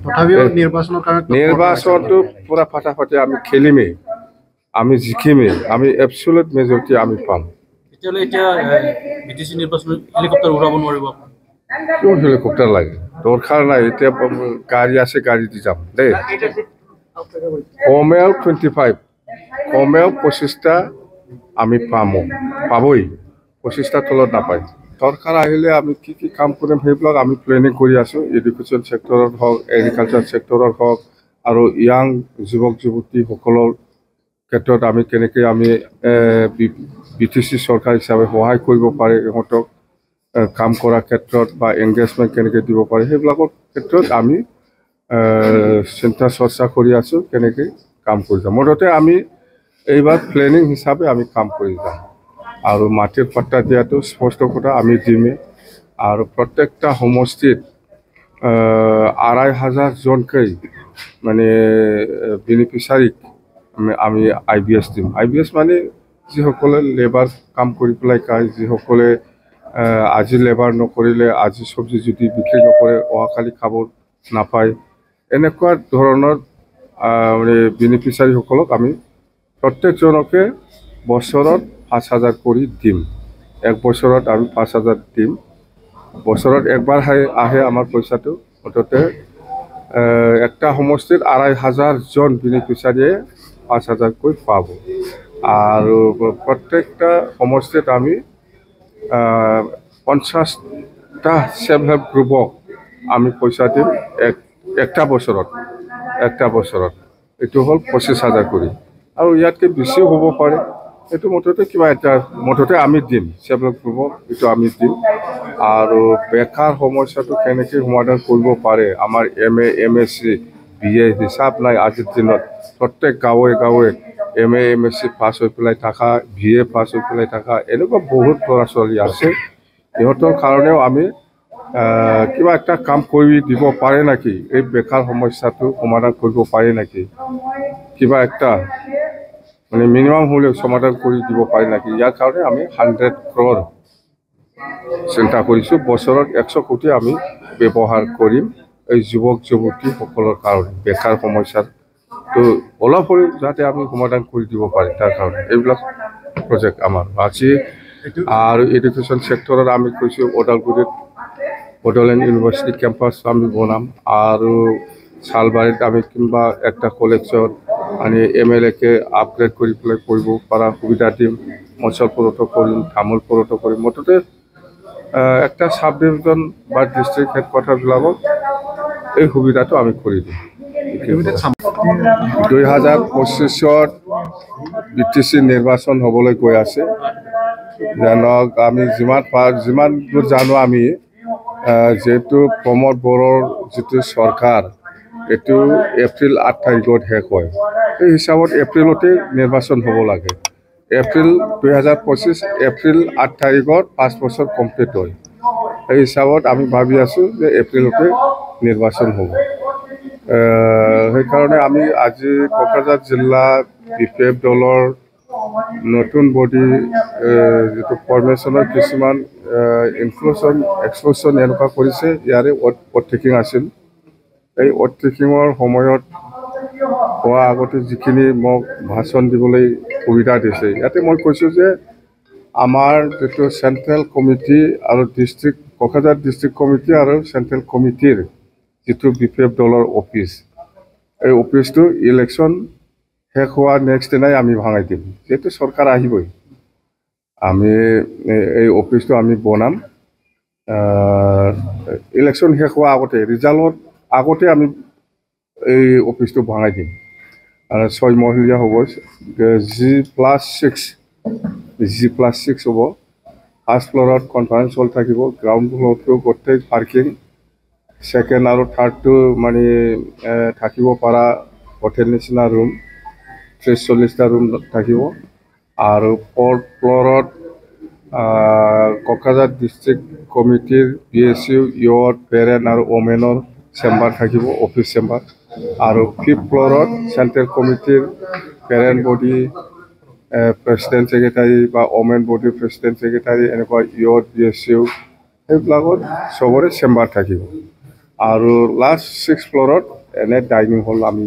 তথাপিও নিৰ্বাচনৰ কাৰণে নিৰ্বাচনটো পুৰা ফাটাফাটি আমি খেলিমেই, আমি জিকিমেই, আমি এবছলুট মেজৰিটি আমি পাম। তেতিয়াহ'লে এতিয়া বিটিচি নিৰ্বাচনত হেলিকপ্টাৰ উৰাব নোৱাৰিব? কিয় হেলিকপ্টাৰ লাগে? দৰকাৰ নাই। এতিয়া গাড়ী আছে, গাড়ী দি যাম দেই। কমেও 25, কমেও 25টা আমি পাবই, 25টা তলত নাপায়। চৰকাৰ আহিলে আমি কি কি কাম কৰিম সেইবিলাক আমি প্লেনিং কৰি আছোঁ। এডুকেশ্যন ছেক্টৰত হওক, এগ্ৰিকালচাৰ ছেক্টৰত হওক, আৰু ইয়াং যুৱক যুৱতীসকলৰ ক্ষেত্ৰত আমি কেনেকৈ আমি বিটিচি চৰকাৰ হিচাপে সহায় কৰিব পাৰে, ইহঁতক কাম কৰাৰ ক্ষেত্ৰত বা এংগেজমেণ্ট কেনেকৈ দিব পাৰে সেইবিলাকৰ ক্ষেত্ৰত আমি চিন্তা চৰ্চা কৰি আছোঁ, কেনেকৈ কাম কৰি যাম। মুঠতে আমি এইবাৰ প্লেনিং হিচাপে আমি কাম কৰি যাম। আৰু মাটিৰ পাট্টা দিয়াটো স্পষ্ট কথা আমি দিমেই। আৰু প্ৰত্যেকটা সমষ্টিত ২৫০০জনকৈ মানে বেনিফিচাৰীক আমি IBS দিম। IBS মানে যিসকলে লেবাৰ কাম কৰি পেলাই খায়, যিসকলে আজি লেবাৰ নকৰিলে, আজি চব্জি যদি বিক্ৰী নকৰে অহাকালি খাব নাপায়, এনেকুৱা ধৰণৰ মানে বেনিফিচাৰীসকলক আমি প্ৰত্যেকজনকে বছৰত ৫,০০০ কৰি দিম। এক বছৰত আমি ৫,০০০ দিম। বছৰত একবাৰ আহে আমাৰ পইচাটো। মুঠতে একটা সমষ্টিত ২৫০০জন বেনিফিচাৰীয়ে ৫,০০০কৈ পাব। আৰু প্ৰত্যেকটা সমষ্টিত আমি ৫০টা ছেল্ফ হেল্প গ্ৰুপক আমি পইচা দিম একটা বছৰত। এইটো হ'ল ২৫,০০০ কৰি। আৰু ইয়াতকৈ বেছিও হ'ব পাৰে। এইটো মুঠতে কিবা এটা মুঠতে আমি দিম, ছেল্ফ হেল্প গ্ৰুপক এইটো আমি দিম। আৰু বেকাৰ সমস্যাটো কেনেকৈ সমাধান কৰিব পাৰে, আমাৰ MA MSc BA হিচাপ নাই আজিৰ দিনত। প্ৰত্যেক গাঁৱে গাঁৱে MA MSc পাছ হৈ পেলাই থকা, BA পাছ হৈ পেলাই থকা এনেকুৱা বহুত ল'ৰা ছোৱালী আছে। সিহঁতৰ কাৰণেও আমি কিবা এটা কাম কৰি দিব পাৰে নেকি, এই বেকাৰ সমস্যাটো সমাধান কৰিব পাৰে নেকি, কিবা একটা মানে মিনিমাম হ'লেও সমাধান কৰি দিব পাৰে নেকি। ইয়াৰ কাৰণে আমি 100 crore চিন্তা কৰিছোঁ। বছৰত 100 কোটি আমি ব্যৱহাৰ কৰিম এই যুৱক যুৱতীসকলৰ কাৰণে। বেকাৰ সমস্যাটো অলপ হ'লেও যাতে আমি সমাধান কৰি দিব পাৰে তাৰ কাৰণে এইবিলাক প্ৰজেক্ট আমাৰ আছে। আৰু এডুকেশ্যন ছেক্টৰত আমি কৈছোঁ ওদালগুৰিত বড়োলেণ্ড ইউনিভাৰ্চিটি কেম্পাছ আমি বনাম। আৰু চালবাৰীত আমি কিংবা একটা কলেজত মানে MLAকে আপগ্ৰেড কৰি পেলাই কৰিব পৰা সুবিধা দিম। মঞ্চলপুৰতো কৰিম, তামোলপুৰতো কৰিম। মুঠতে একটা চাব ডিভিজন বা ডিষ্ট্ৰিক্ট হেডকোৱাৰ্টাৰবিলাকত এই সুবিধাটো আমি কৰি দিম। ২০২৫ত বিটিচি নিৰ্বাচন হ'বলৈ গৈ আছে। যেনক আমি যিমান দূৰ জানো আমি যিহেতু প্ৰমোদ বড়োৰ যিটো চৰকাৰ এইটো এপ্ৰিল ৮ তাৰিখত শেষ হয়। সেই হিচাপত এপ্ৰিলতে নিৰ্বাচন হ'ব লাগে। এপ্ৰিল ২০২৫ এপ্ৰিল ৮ তাৰিখত ৫ বছৰ কমপ্লিট হয়। সেই হিচাপত আমি ভাবি আছোঁ যে এপ্ৰিলতে নিৰ্বাচন হ'ব। সেইকাৰণে আমি আজি কোকৰাঝাৰ জিলা BPF দলৰ নতুন বডি যিটো ফৰ্মেশ্যনৰ কিছুমান এক্সক্লুজন এনেকুৱা কৰিছে। ইয়াৰে ওথ টেকিং আছিল। এই ওথ টেকিঙৰ সময়ত হোৱা আগতে যিখিনি মোক ভাষণ দিবলৈ সুবিধা দিছে, ইয়াতে মই কৈছোঁ যে আমাৰ যিটো চেণ্ট্ৰেল কমিটি আৰু কোকৰাঝাৰ ডিষ্ট্ৰিক্ট কমিটি আৰু চেণ্ট্ৰেল কমিটিৰ যিটো BPF দলৰ অফিচ, এই অফিচটো ইলেকশ্যন শেষ হোৱাৰ নেক্সট দিনাই আমি ভাঙাই দিম। যিহেতু চৰকাৰ আহিবই, আমি এই অফিচটো আমি বনাম। ইলেকশ্যন শেষ হোৱাৰ আগতে, ৰিজাল্টৰ আগতে আমি এই অফিচটো ভাঙাই দিম। 6 মহলীয়া হ'ব, G+6 হ'ব। ফাৰ্ষ্ট ফ্ল'ৰত কনফাৰেঞ্চ হল থাকিব, গ্ৰাউণ্ড ফ্ল'ৰটো গোটেই পাৰ্কিং, ছেকেণ্ড আৰু থাৰ্ডটো মানে থাকিব পৰা হোটেল নিচিনা ৰুম 30-40টা ৰুম থাকিব। আৰু ফ'ৰ্থ ফ্ল'ৰত কোকৰাঝাৰ ডিষ্ট্ৰিক্ট কমিটিৰ PSU, ইয়থ, পেৰেণ্ট আৰু ওমেনৰ চেম্বাৰ থাকিব, অফিচ চেম্বাৰ। আৰু ফিফ্থ ফ্ল'ৰত চেণ্ট্ৰেল কমিটিৰ পেৰেণ্ট বডি, প্ৰেচিডেণ্ট ছেক্ৰেটাৰী বা ওমেন বডি প্ৰেচিডেণ্ট ছেক্ৰেটাৰী, এনেকুৱা ইয়থ PSU সেইবিলাকত চবৰে চেম্বাৰ থাকিব। আৰু লাষ্ট 6 ফ্ল'ৰত এনে ডাইনিং হল আমি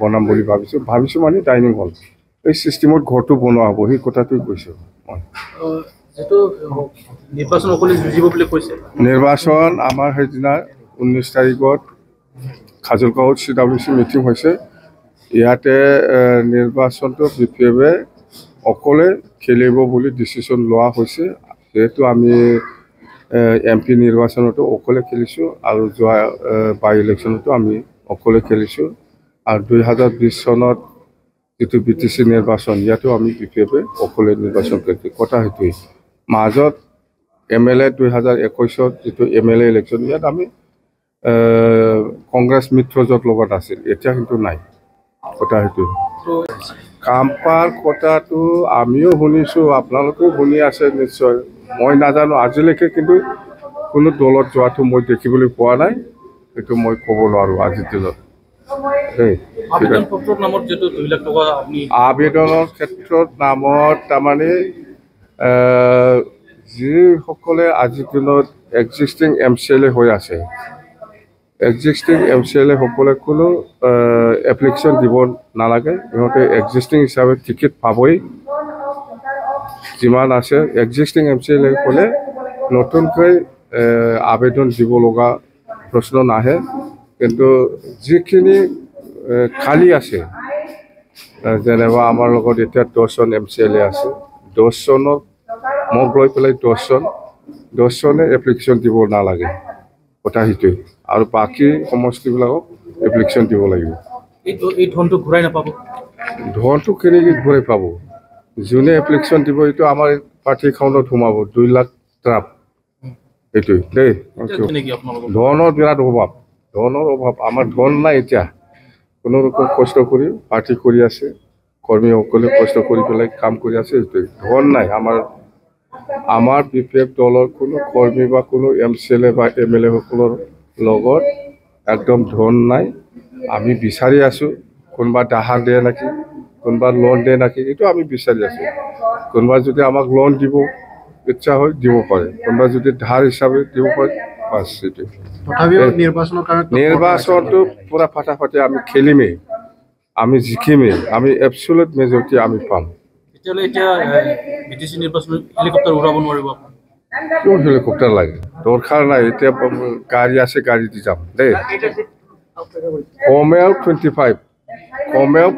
বনাম বুলি ভাবিছোঁ মানে ডাইনিং হল এই চিষ্টেমত ঘৰটো বনোৱা হ'ব সেই কথাটোৱে কৈছোঁ মই যিটো নিৰ্বাচন অকলে যুঁজিব বুলি কৈছে নিৰ্বাচন আমাৰ সেইদিনা 19 তাৰিখত খাজুলগাঁৱত CWC মিটিং হৈছে ইয়াতে নিৰ্বাচনটো বিপে অকলে খেলিব বুলি ডিচিশ্যন লোৱা হৈছে যেহেতু আমি MP নিৰ্বাচনতো অকলে খেলিছোঁ আৰু যোৱা বাই ইলেকশ্যনতো আমি অকলে খেলিছোঁ আৰু 2020 চনত যিটো BTC নিৰ্বাচন ইয়াতো আমি বিপে অকলে নিৰ্বাচন কৰিছোঁ কথা সেইটোৱেই মাজত MLA 2021ত যিটো MLA ইলেকশ্যন ইয়াত আমি কংগ্ৰেছ মিত্ৰজোঁট লগত আছিল এতিয়া কিন্তু নাই কথা সেইটোৱেই কামপাৰ কথাটো আমিও শুনিছোঁ আপোনালোকেও শুনি আছে নিশ্চয় মই নাজানো আজিলৈকে কিন্তু কোনো দলত যোৱাটো মই দেখিবলৈ পোৱা নাই সেইটো মই ক'ব নোৱাৰোঁ আজিৰ দিনত আবেদনৰ ক্ষেত্ৰত নামত তাৰমানে যিসকলে আজিৰ দিনত এক্সিষ্টিং MCLA হৈ আছে এক্সিষ্টিং MCLA সকলে কোনো এপ্লিকেশ্যন দিব নালাগে সিহঁতে এক্সিষ্টিং হিচাপে টিকেট পাবই যিমান আছে এক্সিষ্টিং MCLA সকলে নতুনকৈ আবেদন দিব লগা প্ৰশ্ন নাহে কিন্তু যিখিনি খালী আছে যেনেবা আমাৰ লগত এতিয়া 10জন MCLA আছে 10জনৰ মোক লৈ পেলাই 10জনে এপ্লিকেশ্যন দিব নালাগে কথা সেইটোৱে আৰু বাকী সমষ্টিবিলাকক এপ্লিকেশ্যন দিব লাগিব এই ধনটো ঘূৰাই নাপাব ধনটো কেনেকৈ ঘূৰাই পাব যোনে এপ্লিকেশ্যন দিব এইটো আমাৰ পাৰ্টি একাউণ্টত সোমাব 2 লাখ ট্ৰাপ এইটোৱে দেই ধনৰ বিৰাট অভাৱ আমাৰ ধন নাই এতিয়া কোনো ৰকম কষ্ট কৰি পাৰ্টি কৰি আছে কৰ্মীসকলে কষ্ট কৰি পেলাই কাম কৰি আছে এইটোৱে ধন নাই আমাৰ BPF দলৰ কোনো কৰ্মী বা কোনো MCLA বা MLA সকলৰ লগত একদম ধন নাই আমি বিচাৰি আছোঁ কোনোবা দাহাৰ দিয়ে নেকি কোনোবা লোন দিয়ে নেকি এইটো আমি বিচাৰি আছোঁ কোনোবা যদি আমাক লোন দিব ইচ্ছা হয় দিব পাৰে কোনোবা যদি ধাৰ হিচাপে দিব পাৰে বাছ এইটো নিৰ্বাচনটো পূৰা ফাটাফাটি আমি খেলিমেই আমি জিকিমেই আমি এবছলুট মেজৰিটি আমি পাম তেতিয়াহ'লে এতিয়া BTC নিৰ্বাচনত হেলিকপ্টাৰ উৰাব নোৱাৰিব কিয় হেলিকপ্টাৰ লাগে দৰকাৰ নাই এতিয়া গাড়ী আছে গাড়ী দি যাম দেই কমেও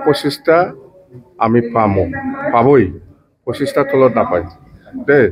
25টা আমি পাবই 25টা তলত নাপায় দেই